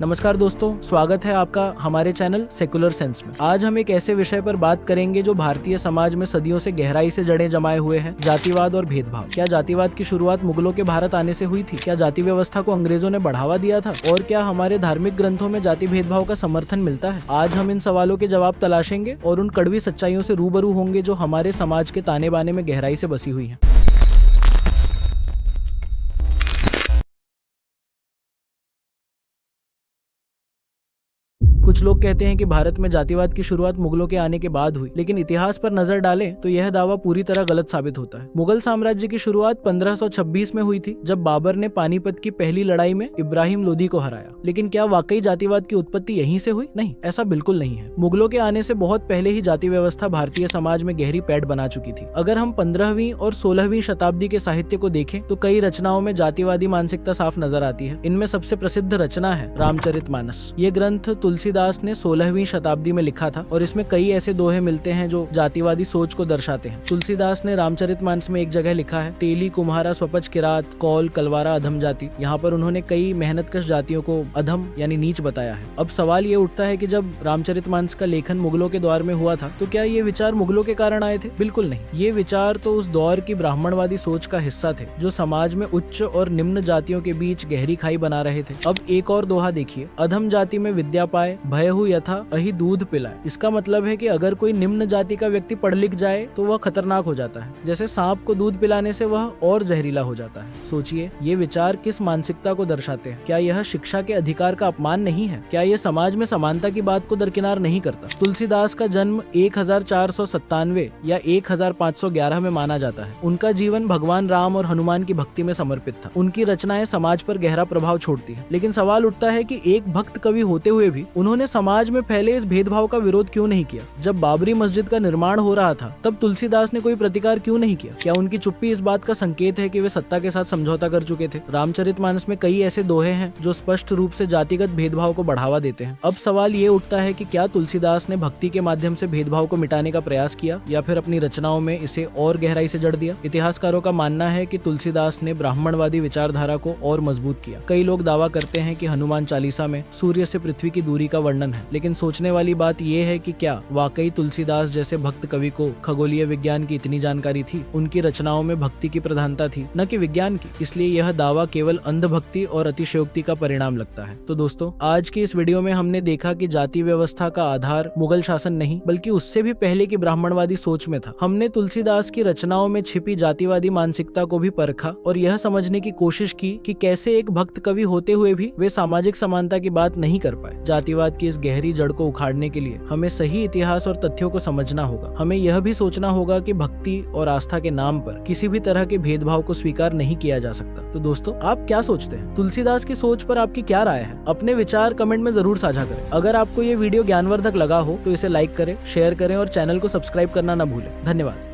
नमस्कार दोस्तों, स्वागत है आपका हमारे चैनल सेकुलर सेंस में। आज हम एक ऐसे विषय पर बात करेंगे जो भारतीय समाज में सदियों से गहराई से जड़ें जमाए हुए हैं, जातिवाद और भेदभाव। क्या जातिवाद की शुरुआत मुगलों के भारत आने से हुई थी? क्या जाति व्यवस्था को अंग्रेजों ने बढ़ावा दिया था? और क्या हमारे धार्मिक ग्रंथों में जाति भेदभाव का समर्थन मिलता है? आज हम इन सवालों के जवाब तलाशेंगे और उन कड़वी सच्चाइयों से रूबरू होंगे जो हमारे समाज के ताने बाने में गहराई से बसी हुई है। कुछ लोग कहते हैं कि भारत में जातिवाद की शुरुआत मुगलों के आने के बाद हुई, लेकिन इतिहास पर नजर डालें तो यह दावा पूरी तरह गलत साबित होता है। मुगल साम्राज्य की शुरुआत 1526 में हुई थी, जब बाबर ने पानीपत की पहली लड़ाई में इब्राहिम लोदी को हराया। लेकिन क्या वाकई जातिवाद की उत्पत्ति यहीं से हुई? नहीं, ऐसा बिल्कुल नहीं है। मुगलों के आने से बहुत पहले ही जाति व्यवस्था भारतीय समाज में गहरी पैठ बना चुकी थी। अगर हम 15वीं और 16वीं शताब्दी के साहित्य को देखें तो कई रचनाओं में जातिवादी मानसिकता साफ नजर आती है। इनमें सबसे प्रसिद्ध रचना है रामचरितमानस। ये ग्रंथ तुलसीदास ने 16वीं शताब्दी में लिखा था और इसमें कई ऐसे दोहे मिलते हैं जो जातिवादी सोच को दर्शाते हैं। तुलसीदास ने रामचरितमानस में एक जगह लिखा है, तेली कुम्हारा स्वपच किरात कौल कलवारा अधम जाति। यहाँ पर उन्होंने कई मेहनतकश जातियों को अधम यानी नीच बताया है। अब सवाल ये उठता है कि जब रामचरितमानस का लेखन मुगलों के दौर में हुआ था तो क्या ये विचार मुगलों के कारण आए थे? बिल्कुल नहीं। ये विचार तो उस दौर की ब्राह्मणवादी सोच का हिस्सा थे जो समाज में उच्च और निम्न जातियों के बीच गहरी खाई बना रहे थे। अब एक और दोहा देखिए, अधम जाति में विद्या पाए भयहु यथा अहि दूध पिलाए। इसका मतलब है कि अगर कोई निम्न जाति का व्यक्ति पढ़ लिख जाए तो वह खतरनाक हो जाता है, जैसे सांप को दूध पिलाने से वह और जहरीला हो जाता है। सोचिए, ये विचार किस मानसिकता को दर्शाते हैं? क्या यह शिक्षा के अधिकार का अपमान नहीं है? क्या यह समाज में समानता की बात को दरकिनार नहीं करता? तुलसीदास का जन्म 1497 या 1511 में माना जाता है। उनका जीवन भगवान राम और हनुमान की भक्ति में समर्पित था। उनकी रचनाएं समाज पर गहरा प्रभाव छोड़ती है। लेकिन सवाल उठता है कि एक भक्त कवि होते हुए भी उन्होंने समाज में फैले इस भेदभाव का विरोध क्यों नहीं किया? जब बाबरी मस्जिद का निर्माण हो रहा था तब तुलसीदास ने कोई प्रतिकार क्यों नहीं किया? क्या उनकी चुप्पी इस बात का संकेत है कि वे सत्ता के साथ समझौता कर चुके थे? रामचरितमानस में कई ऐसे दोहे हैं जो स्पष्ट रूप से जातिगत भेदभाव को बढ़ावा देते हैं। अब सवाल ये उठता है कि क्या तुलसीदास ने भक्ति के माध्यम से भेदभाव को मिटाने का प्रयास किया या फिर अपनी रचनाओं में इसे और गहराई से जड़ दिया? इतिहासकारों का मानना है कि तुलसीदास ने ब्राह्मणवादी विचारधारा को और मजबूत किया। कई लोग दावा करते हैं कि हनुमान चालीसा में सूर्य से पृथ्वी की दूरी का वर्णन है, लेकिन सोचने वाली बात यह है कि क्या वाकई तुलसीदास जैसे भक्त कवि को खगोलीय विज्ञान की इतनी जानकारी थी? उनकी रचनाओं में भक्ति की प्रधानता थी, न कि विज्ञान की। इसलिए यह दावा केवल अंधभक्ति और अतिशयोक्ति का परिणाम लगता है। तो दोस्तों, आज की इस वीडियो में हमने देखा कि जाति व्यवस्था का आधार मुगल शासन नहीं बल्कि उससे भी पहले की ब्राह्मणवादी सोच में था। हमने तुलसीदास की रचनाओं में छिपी जातिवादी मानसिकता को भी परखा और यह समझने की कोशिश की कि कैसे एक भक्त कवि होते हुए भी वे सामाजिक समानता की बात नहीं कर पाए। जातिवाद की इस गहरी जड़ को उखाड़ने के लिए हमें सही इतिहास और तथ्यों को समझना होगा। हमें यह भी सोचना होगा कि भक्ति और आस्था के नाम पर किसी भी तरह के भेदभाव को स्वीकार नहीं किया जा सकता। तो दोस्तों, आप क्या सोचते हैं? तुलसीदास की सोच पर आपकी क्या राय है? अपने विचार कमेंट में जरूर साझा करें। अगर आपको ये वीडियो ज्ञानवर्धक लगा हो तो इसे लाइक करें, शेयर करें और चैनल को सब्सक्राइब करना न भूलें। धन्यवाद।